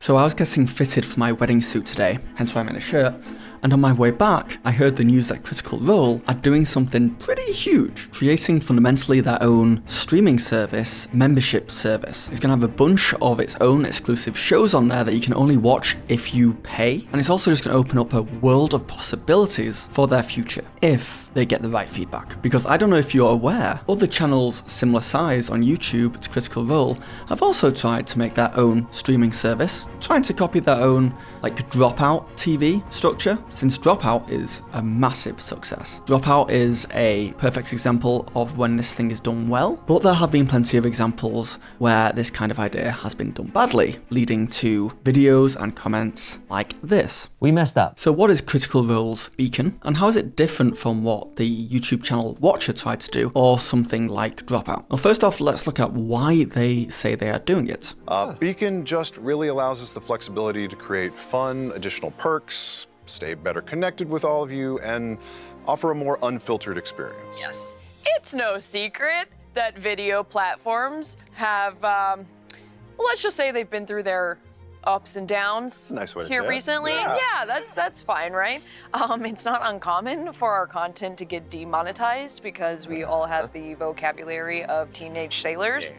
So I was getting fitted for my wedding suit today, hence why I'm in a shirt, and on my way back, I heard the news that Critical Role are doing something pretty huge, creating fundamentally their own streaming service, membership service. It's going to have a bunch of its own exclusive shows on there that you can only watch if you pay, and it's also just going to open up a world of possibilities for their future, if they get the right feedback. Because I don't know if you're aware, other channels similar size on YouTube to Critical Role have also tried to make their own streaming service, trying to copy their own Dropout TV structure, since Dropout is a massive success. Dropout is a perfect example of when this thing is done well, but there have been plenty of examples where this kind of idea has been done badly, leading to videos and comments like this. We messed up. So what is Critical Role's Beacon, and how is it different from what the YouTube channel Watcher tried to do, or something like Dropout? Well, first off, let's look at why they say they are doing it. Beacon just really allows us the flexibility to create fun, additional perks, stay better connected with all of you, and offer a more unfiltered experience. Yes. It's no secret that video platforms have, well, let's just say they've been through their ups and downs That's a nice way to here say it. recently. Yeah. That's fine, right? It's not uncommon for our content to get demonetized because we all have the vocabulary of teenage sailors.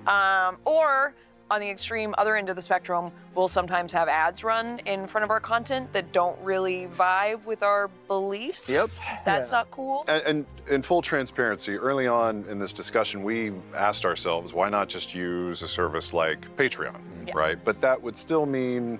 Yeah. Or on the extreme other end of the spectrum, we'll sometimes have ads run in front of our content that don't really vibe with our beliefs. Yep. That's not cool. And in full transparency, early on in this discussion, we asked ourselves, why not just use a service like Patreon, right? But that would still mean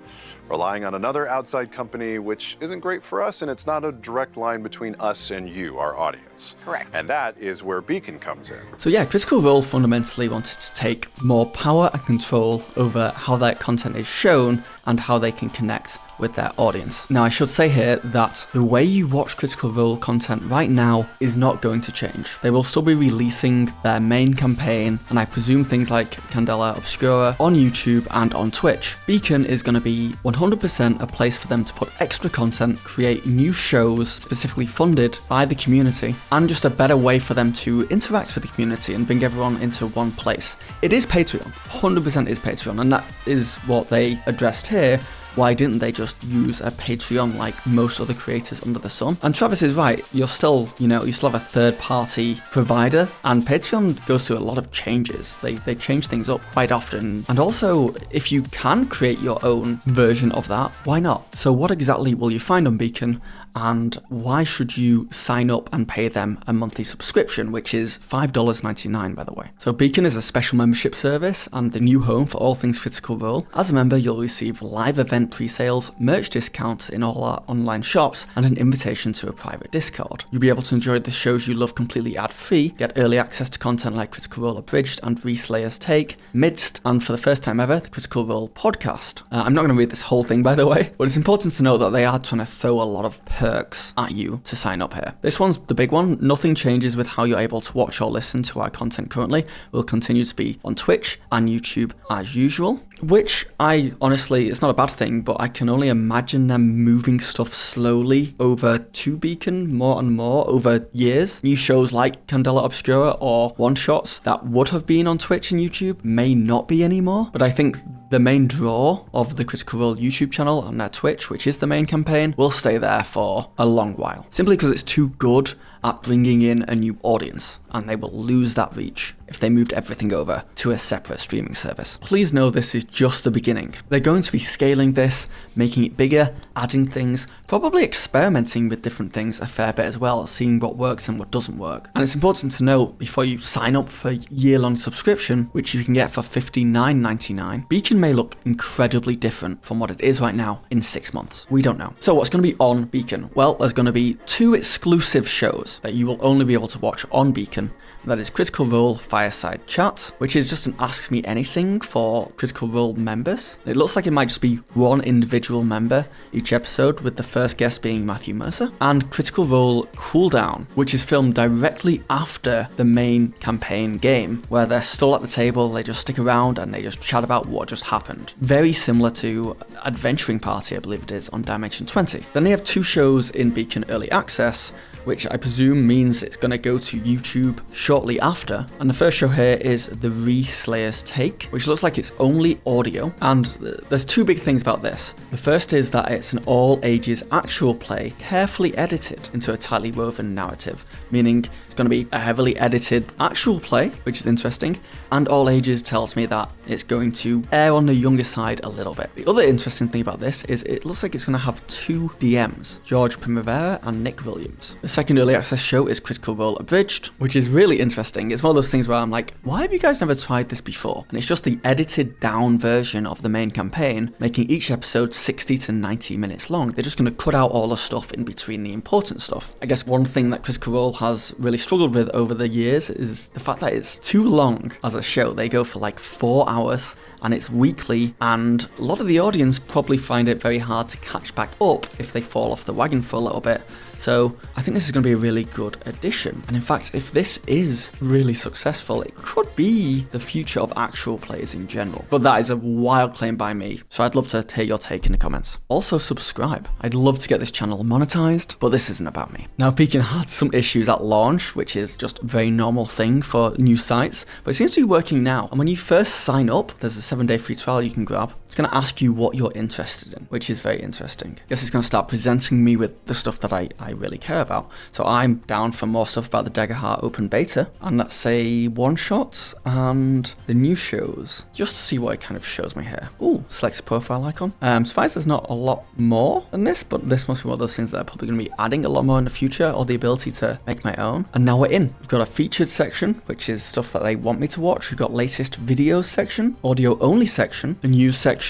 relying on another outside company, which isn't great for us, and it's not a direct line between us and you, our audience. Correct. And that is where Beacon comes in. So yeah, Critical Role fundamentally wanted to take more power and control over how their content is shown and how they can connect with their audience. Now, I should say here that the way you watch Critical Role content right now is not going to change. They will still be releasing their main campaign, and I presume things like Candela Obscura on YouTube and on Twitch. Beacon is going to be 100% a place for them to put extra content, create new shows specifically funded by the community, and just a better way for them to interact with the community and bring everyone into one place. It is Patreon, 100% is Patreon, and that is what they addressed here. Why didn't they just use a Patreon like most other creators under the sun? And Travis is right, you still have a third-party provider, and Patreon goes through a lot of changes. They change things up quite often. And also, if you can create your own version of that, why not? So what exactly will you find on Beacon? And why should you sign up and pay them a monthly subscription, which is $5.99, by the way. So Beacon is a special membership service and the new home for all things Critical Role. As a member, you'll receive live event pre-sales, merch discounts in all our online shops, and an invitation to a private Discord. You'll be able to enjoy the shows you love completely ad-free, get early access to content like Critical Role Abridged and Reslayer's Take, Midst, and for the first time ever, the Critical Role podcast. I'm not going to read this whole thing, by the way, but it's important to note that they are trying to throw a lot of perks at you to sign up here. This one's the big one. Nothing changes with how you're able to watch or listen to our content currently. We'll continue to be on Twitch and YouTube as usual, which I honestly, it's not a bad thing, but I can only imagine them moving stuff slowly over to Beacon more and more over years. New shows like Candela Obscura or one-shots that would have been on Twitch and YouTube may not be anymore, but I think the main draw of the Critical Role YouTube channel and their Twitch, which is the main campaign, will stay there for a long while. Simply because it's too good at bringing in a new audience, and they will lose that reach if they moved everything over to a separate streaming service. Please know this is just the beginning. They're going to be scaling this, making it bigger, adding things, probably experimenting with different things a fair bit as well, seeing what works and what doesn't work. And it's important to note before you sign up for a year-long subscription, which you can get for $59.99, Beacon may look incredibly different from what it is right now in 6 months. We don't know. So what's going to be on Beacon? Well, there's going to be 2 exclusive shows that you will only be able to watch on Beacon. That is Critical Role Fireside Chat, which is just an Ask Me Anything for Critical Role members. It looks like it might just be one individual member each episode, with the first guest being Matthew Mercer. And Critical Role Cooldown, which is filmed directly after the main campaign game, where they're still at the table, they just stick around and they just chat about what just happened. Very similar to Adventuring Party, I believe it is, on Dimension 20. Then they have 2 shows in Beacon Early Access, which I presume means it's going to go to YouTube shortly after. And the first show here is The Reslayer's Take, which looks like it's only audio. And there's two big things about this. The first is that it's an all ages actual play, carefully edited into a tightly woven narrative, meaning it's going to be a heavily edited actual play, which is interesting. And all ages tells me that it's going to err on the younger side a little bit. The other interesting thing about this is it looks like it's going to have two DMs, George Primavera and Nick Williams. The second early access show is Critical Role Abridged, which is really interesting. It's one of those things where I'm like, why have you guys never tried this before? And it's just the edited down version of the main campaign, making each episode 60 to 90 minutes long. They're just going to cut out all the stuff in between the important stuff. I guess one thing that Critical Role has really struggled with over the years is the fact that it's too long as a show. They go for like 4 hours and it's weekly, and a lot of the audience probably find it very hard to catch back up if they fall off the wagon for a little bit. So I think this is going to be a really good addition. And in fact, if this is really successful, it could be the future of actual plays in general. But that is a wild claim by me, so I'd love to hear your take in the comments. Also subscribe. I'd love to get this channel monetized, but this isn't about me. Now, Beacon had some issues at launch, which is just a very normal thing for new sites, but it seems to be working now. And when you first sign up, there's a 7-day free trial you can grab. It's going to ask you what you're interested in, which is very interesting. I guess it's going to start presenting me with the stuff that I really care about. So I'm down for more stuff about the Daggerheart open beta, and let's say one-shots and the new shows, just to see what it kind of shows me here. Ooh, select a profile icon. Surprised there's not a lot more than this, but this must be one of those things that I'm probably going to be adding a lot more in the future, or the ability to make my own. And now we're in. We've got a featured section, which is stuff that they want me to watch. We've got latest videos section, audio only section, a news section,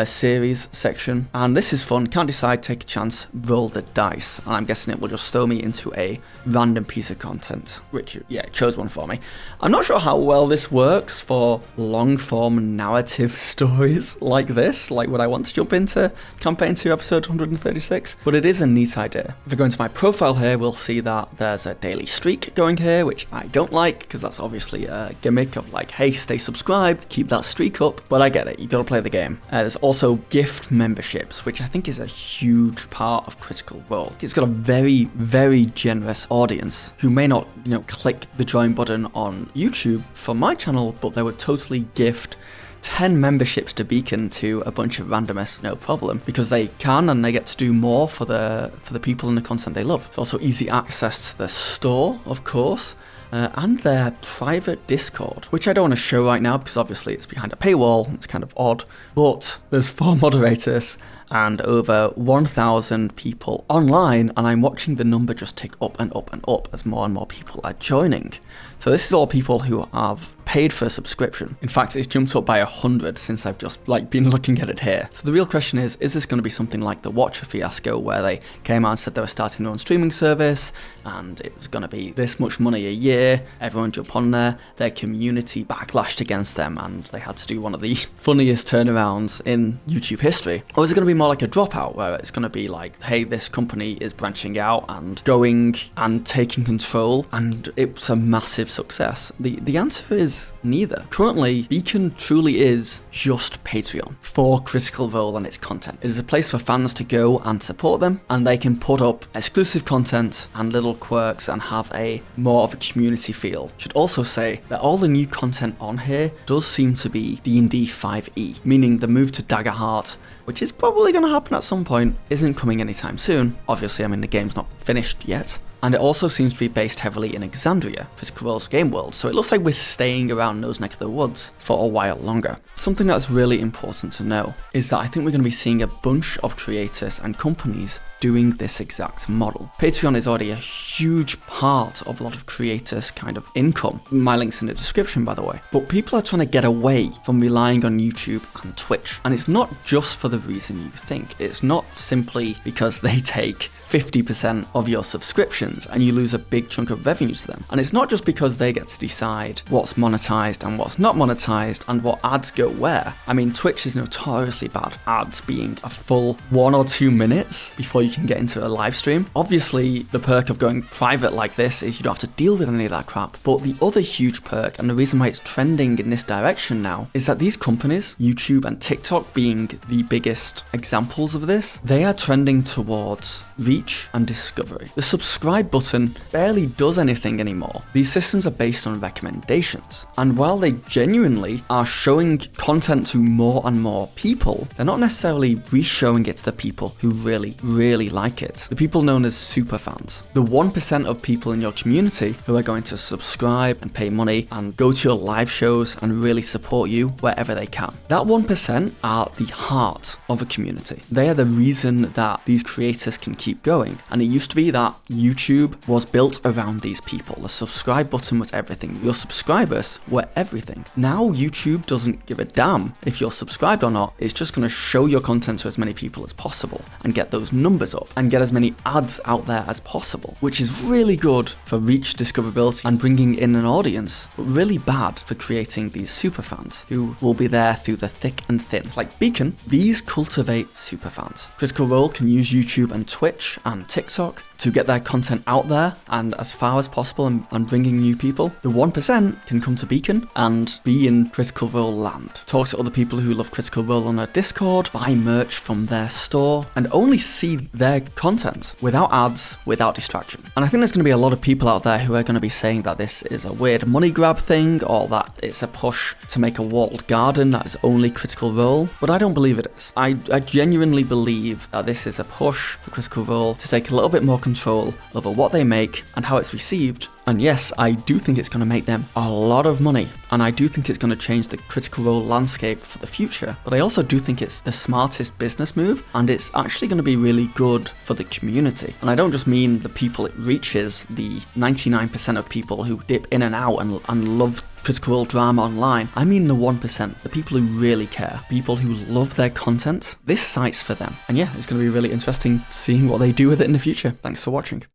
series section, and this is fun. Can't decide, take a chance, roll the dice, and I'm guessing it will just throw me into a random piece of content, which, yeah, it chose one for me. I'm not sure how well this works for long form narrative stories like this. Like, would I want to jump into campaign 2 episode 136? But it is a neat idea. If I go into my profile here, we'll see that there's a daily streak going here, which I don't like, because that's obviously a gimmick of like, hey, stay subscribed, keep that streak up. But I get it, you gotta play the game. There's also gift memberships, which I think is a huge part of Critical Role. It's got a very, very generous audience who may not, click the join button on YouTube for my channel, but they would totally gift 10 memberships to Beacon to a bunch of randomers, no problem, because they can, and they get to do more for the people and the content they love. It's also easy access to the store, of course, and their private Discord, which I don't want to show right now because obviously it's behind a paywall. It's kind of odd, but there's 4 moderators and over 1,000 people online, and I'm watching the number just tick up and up and up as more and more people are joining. So this is all people who have paid for a subscription. In fact, it's jumped up by 100 since I've just been looking at it here. So the real question is this going to be something like the Watcher fiasco, where they came out and said they were starting their own streaming service and it was going to be this much money a year, everyone jump on there, their community backlashed against them and they had to do one of the funniest turnarounds in YouTube history? Or is it going to be more like a dropout, where it's going to be like, hey, this company is branching out and going and taking control, and it's a massive success? The answer is neither. Currently, Beacon truly is just Patreon for Critical Role and its content. It is a place for fans to go and support them, and they can put up exclusive content and little quirks and have a more of a community feel. Should also say that all the new content on here does seem to be D&D 5e, meaning the move to Daggerheart, which is probably going to happen at some point, isn't coming anytime soon. Obviously, the game's not finished yet. And it also seems to be based heavily in Exandria, Critical Role's game world, so it looks like we're staying around those neck of the woods for a while longer. Something that's really important to know is that I think we're going to be seeing a bunch of creators and companies doing this exact model. Patreon is already a huge part of a lot of creators' kind of income. My link's in the description, by the way. But people are trying to get away from relying on YouTube and Twitch. And it's not just for the reason you think. It's not simply because they take 50% of your subscriptions and you lose a big chunk of revenue to them. And it's not just because they get to decide what's monetized and what's not monetized and what ads go where. Twitch is notoriously bad. Ads being a full 1 or 2 minutes before you can get into a live stream. Obviously, the perk of going private like this is you don't have to deal with any of that crap. But the other huge perk, and the reason why it's trending in this direction now, is that these companies, YouTube and TikTok being the biggest examples of this, they are trending towards reach and discovery. The subscribe button barely does anything anymore. These systems are based on recommendations. And while they genuinely are showing content to more and more people, they're not necessarily re-showing it to the people who really like it. The people known as super fans. The 1% of people in your community who are going to subscribe and pay money and go to your live shows and really support you wherever they can. That 1% are the heart of a community. They are the reason that these creators can keep going. And it used to be that YouTube was built around these people. The subscribe button was everything. Your subscribers were everything. Now YouTube doesn't give a damn if you're subscribed or not. It's just going to show your content to as many people as possible and get those numbers up and get as many ads out there as possible, which is really good for reach, discoverability, and bringing in an audience, but really bad for creating these super fans who will be there through the thick and thin. Like Beacon, these cultivate super fans. Critical Role can use YouTube and Twitch and TikTok to get their content out there and as far as possible and bringing new people. The 1% can come to Beacon and be in Critical Role land. Talk to other people who love Critical Role on their Discord, buy merch from their store, and only see their content without ads, without distraction. And I think there's going to be a lot of people out there who are going to be saying that this is a weird money grab thing, or that it's a push to make a walled garden that is only Critical Role, but I don't believe it is. I genuinely believe that this is a push for Critical Role to take a little bit more control over what they make and how it's received. And yes, I do think it's going to make them a lot of money, and I do think it's going to change the Critical Role landscape for the future, but I also do think it's the smartest business move, and it's actually going to be really good for the community. And I don't just mean the people it reaches, the 99% of people who dip in and out and love Critical Role drama online. I mean the 1%, the people who really care, people who love their content. This site's for them. And yeah, it's going to be really interesting seeing what they do with it in the future. Thanks for watching.